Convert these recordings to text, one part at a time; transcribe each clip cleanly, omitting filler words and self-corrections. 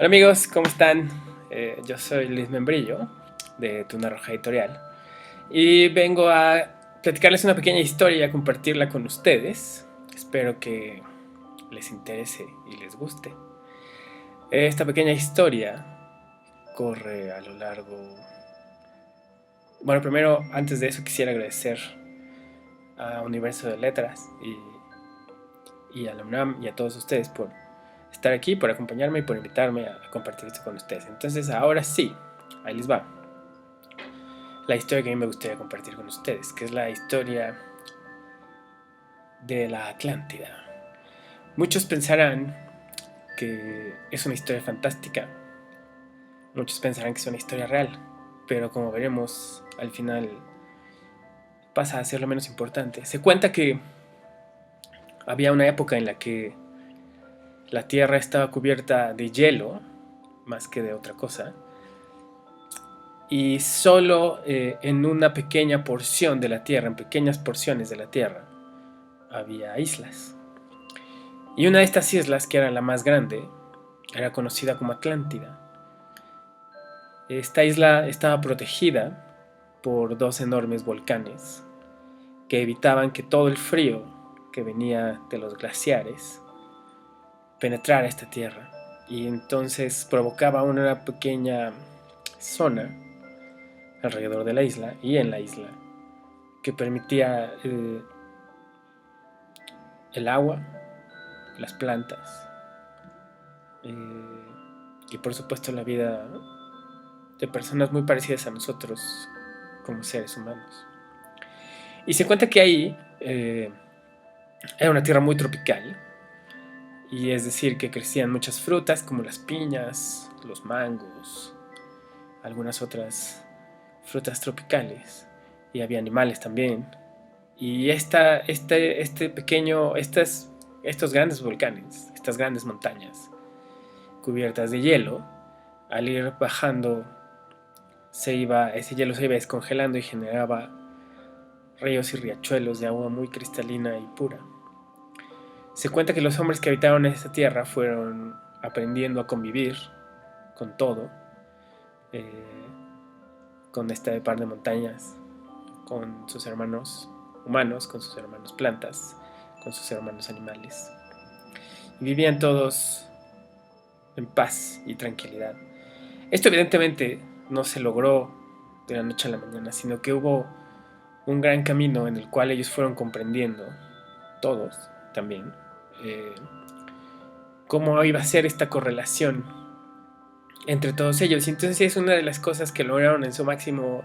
Hola amigos, ¿cómo están? Yo soy Luis Membrillo de Tuna Roja Editorial y vengo a platicarles una pequeña historia y a compartirla con ustedes. Espero que les interese y les guste. Esta pequeña historia corre a lo largo... Bueno, primero, antes de eso quisiera agradecer a Universo de Letras y a la UNAM y a todos ustedes por estar aquí, por acompañarme y por invitarme a compartir esto con ustedes. Entonces, ahora sí, ahí les va la historia que a mí me gustaría compartir con ustedes, que es la historia de la Atlántida. Muchos pensarán que es una historia fantástica, muchos pensarán que es una historia real, pero como veremos, al final pasa a ser lo menos importante. Se cuenta que había una época en la que la Tierra estaba cubierta de hielo, más que de otra cosa, y solo en una pequeña porción de la Tierra, en pequeñas porciones de la Tierra, había islas. Y una de estas islas, que era la más grande, era conocida como Atlántida. Esta isla estaba protegida por dos enormes volcanes que evitaban que todo el frío que venía de los glaciares penetrara esta tierra. Y entonces provocaba una pequeña zona alrededor de la isla y en la isla que permitía el agua, las plantas y por supuesto la vida de personas muy parecidas a nosotros como seres humanos. Y se cuenta que ahí era una tierra muy tropical, y es decir, que crecían muchas frutas como las piñas, los mangos, algunas otras frutas tropicales, y había animales también. Y estos grandes volcanes, estas grandes montañas cubiertas de hielo, al ir bajando ese hielo se iba descongelando y generaba ríos y riachuelos de agua muy cristalina y pura. Se cuenta que los hombres que habitaron esta tierra fueron aprendiendo a convivir con todo, eh, con este par de montañas, con sus hermanos humanos, con sus hermanos plantas, con sus hermanos animales. Y vivían todos en paz y tranquilidad. Esto evidentemente no se logró de la noche a la mañana, sino que hubo un gran camino en el cual ellos fueron comprendiendo, todos también, eh, cómo iba a ser esta correlación entre todos ellos. Y entonces es una de las cosas que lograron en su máximo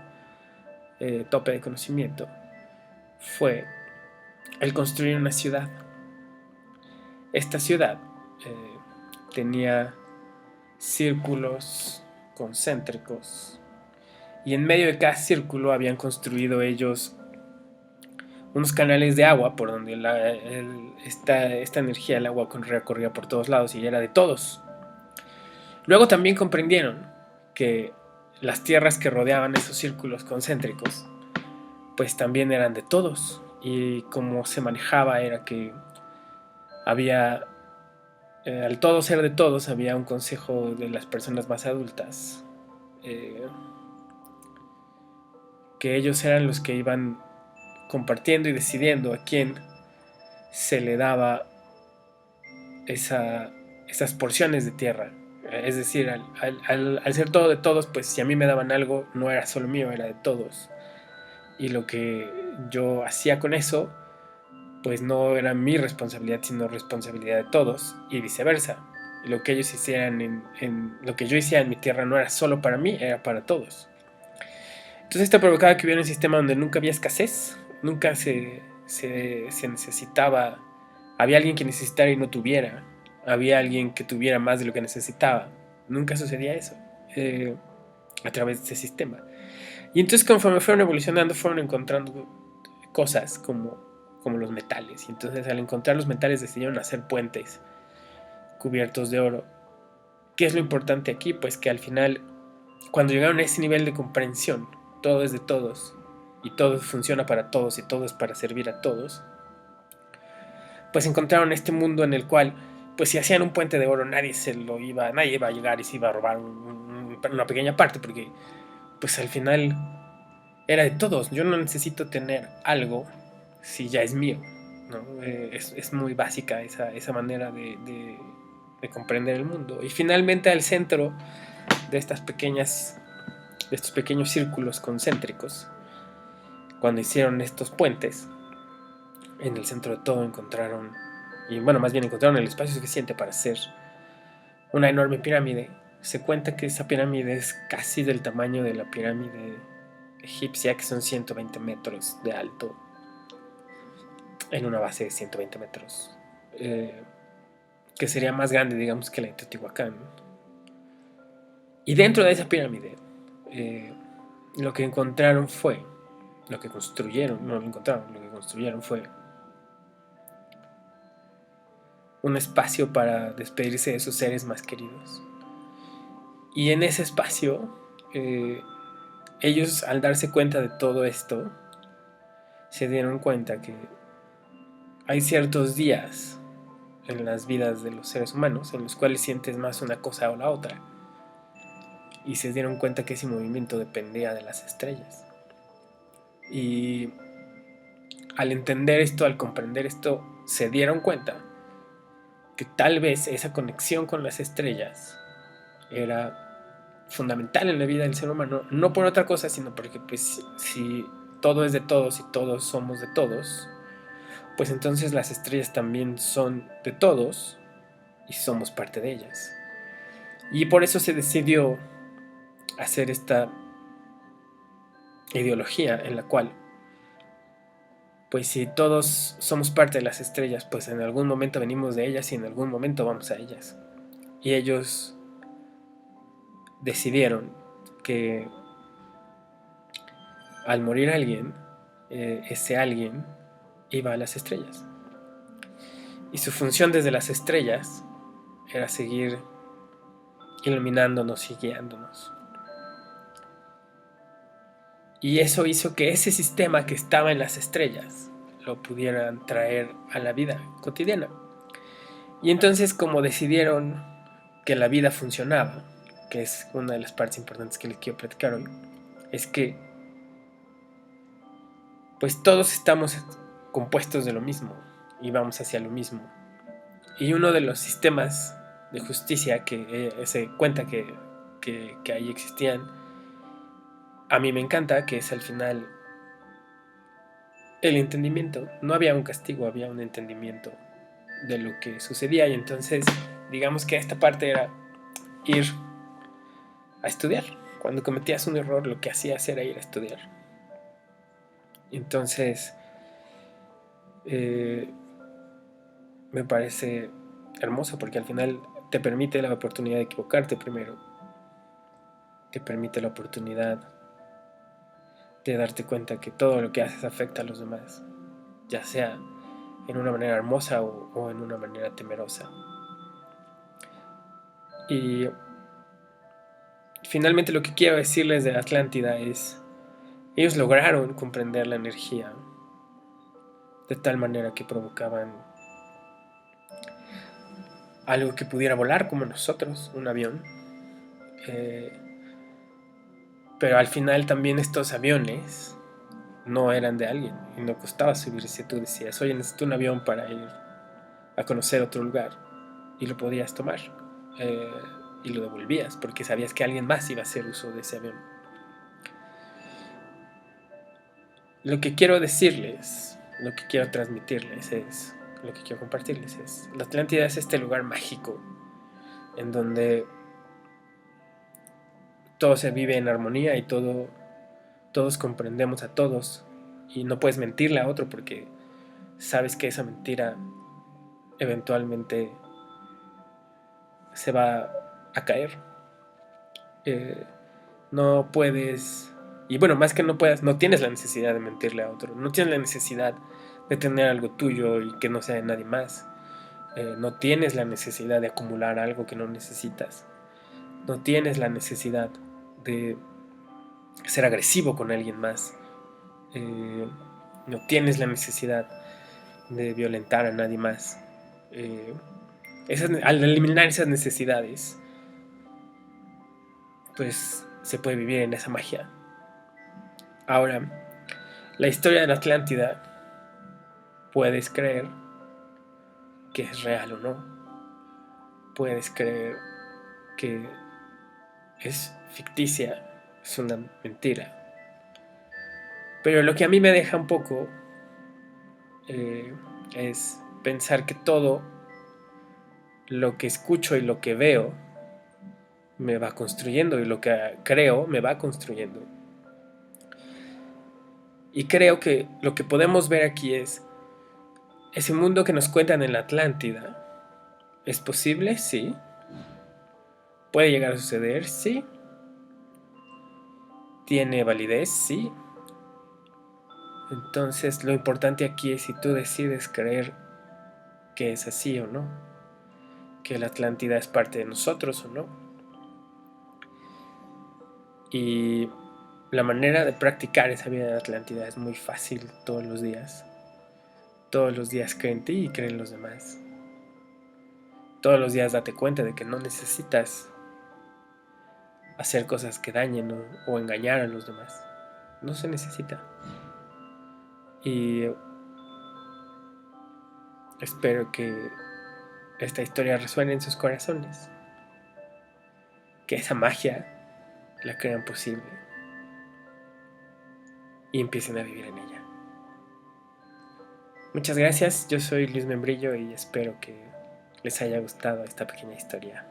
tope de conocimiento, fue el construir una ciudad. Esta ciudad tenía círculos concéntricos y en medio de cada círculo habían construido ellos unos canales de agua por donde esta energía del agua recorría por todos lados y era de todos. Luego también comprendieron que las tierras que rodeaban esos círculos concéntricos pues también eran de todos, y cómo se manejaba era que había, al todo ser de todos, había un consejo de las personas más adultas, que ellos eran los que iban compartiendo y decidiendo a quién se le daba esas porciones de tierra. Es decir, al ser todo de todos, pues si a mí me daban algo, no era solo mío, era de todos. Y lo que yo hacía con eso, pues no era mi responsabilidad, sino responsabilidad de todos, y viceversa. Lo que ellos hicieran lo que yo hiciera en mi tierra no era solo para mí, era para todos. Entonces esto provocaba que hubiera un sistema donde nunca había escasez, nunca se necesitaba, había alguien que necesitara y no tuviera, había alguien que tuviera más de lo que necesitaba. Nunca sucedía eso a través de ese sistema. Y entonces conforme fueron evolucionando, fueron encontrando cosas como los metales. Y entonces al encontrar los metales decidieron hacer puentes cubiertos de oro. ¿Qué es lo importante aquí? Pues que al final, cuando llegaron a ese nivel de comprensión, todo es de todos, y todo funciona para todos, y todo es para servir a todos, pues encontraron este mundo en el cual pues si hacían un puente de oro, nadie iba a llegar y se iba a robar una pequeña parte, porque pues al final era de todos. Yo no necesito tener algo si ya es mío, ¿no? Es muy básica esa manera de comprender el mundo. Y finalmente al centro de estos pequeños círculos concéntricos, cuando hicieron estos puentes, en el centro de todo encontraron el espacio suficiente para hacer una enorme pirámide. Se cuenta que esa pirámide es casi del tamaño de la pirámide egipcia, que son 120 metros de alto, en una base de 120 metros, que sería más grande, digamos, que la de Teotihuacán. Y dentro de esa pirámide, lo que construyeron fue un espacio para despedirse de sus seres más queridos. Y en ese espacio, ellos, al darse cuenta de todo esto, se dieron cuenta que hay ciertos días en las vidas de los seres humanos en los cuales sientes más una cosa o la otra. Y se dieron cuenta que ese movimiento dependía de las estrellas. Y al entender esto, al comprender esto, se dieron cuenta que tal vez esa conexión con las estrellas era fundamental en la vida del ser humano, no por otra cosa, sino porque pues si todo es de todos y todos somos de todos, pues entonces las estrellas también son de todos y somos parte de ellas. Y por eso se decidió hacer esta ideología en la cual, pues si todos somos parte de las estrellas, pues en algún momento venimos de ellas y en algún momento vamos a ellas. Y ellos decidieron que al morir alguien, ese alguien iba a las estrellas. Y su función desde las estrellas era seguir iluminándonos y guiándonos. Y eso hizo que ese sistema que estaba en las estrellas lo pudieran traer a la vida cotidiana. Y entonces, como decidieron que la vida funcionaba, que es una de las partes importantes que les quiero platicar hoy, es que pues todos estamos compuestos de lo mismo y vamos hacia lo mismo. Y uno de los sistemas de justicia que se cuenta que ahí existían, a mí me encanta, que es al final el entendimiento. No había un castigo, había un entendimiento de lo que sucedía. Y entonces, digamos que esta parte era ir a estudiar. Cuando cometías un error, lo que hacías era ir a estudiar. Entonces, me parece hermoso porque al final te permite la oportunidad de equivocarte primero. Te permite la oportunidad de darte cuenta que todo lo que haces afecta a los demás, ya sea en una manera hermosa o en una manera temerosa. Y finalmente lo que quiero decirles de Atlántida es, ellos lograron comprender la energía de tal manera que provocaban algo que pudiera volar como nosotros, un avión. Pero al final también estos aviones no eran de alguien y no costaba subirse. Tú decías, oye, necesito un avión para ir a conocer otro lugar, y lo podías tomar, y lo devolvías porque sabías que alguien más iba a hacer uso de ese avión. Lo que quiero decirles, lo que quiero transmitirles es, lo que quiero compartirles es, la Atlántida es este lugar mágico en donde todo se vive en armonía y todos comprendemos a todos, y no puedes mentirle a otro porque sabes que esa mentira eventualmente se va a caer. No puedes, y bueno, más que no puedas, no tienes la necesidad de mentirle a otro, no tienes la necesidad de tener algo tuyo y que no sea de nadie más. No tienes la necesidad de acumular algo que no necesitas. No tienes la necesidad de ser agresivo con alguien más. No tienes la necesidad de violentar a nadie más. Al eliminar esas necesidades, pues se puede vivir en esa magia. Ahora, la historia de la Atlántida, puedes creer que es real o no. Puedes creer que es ficticia, es una mentira. Pero lo que a mí me deja un poco es pensar que todo lo que escucho y lo que veo me va construyendo, y lo que creo me va construyendo. Y creo que lo que podemos ver aquí es ese mundo que nos cuentan en la Atlántida. ¿Es posible? Sí. ¿Puede llegar a suceder? Sí. ¿Tiene validez? Sí. Entonces lo importante aquí es si tú decides creer que es así o no, que la Atlántida es parte de nosotros o no. Y la manera de practicar esa vida de la Atlántida es muy fácil todos los días. Todos los días cree en ti y cree en los demás. Todos los días date cuenta de que no necesitas hacer cosas que dañen o engañar a los demás. No se necesita. Y espero que esta historia resuene en sus corazones. Que esa magia la crean posible y empiecen a vivir en ella. Muchas gracias, yo soy Luis Membrillo y espero que les haya gustado esta pequeña historia.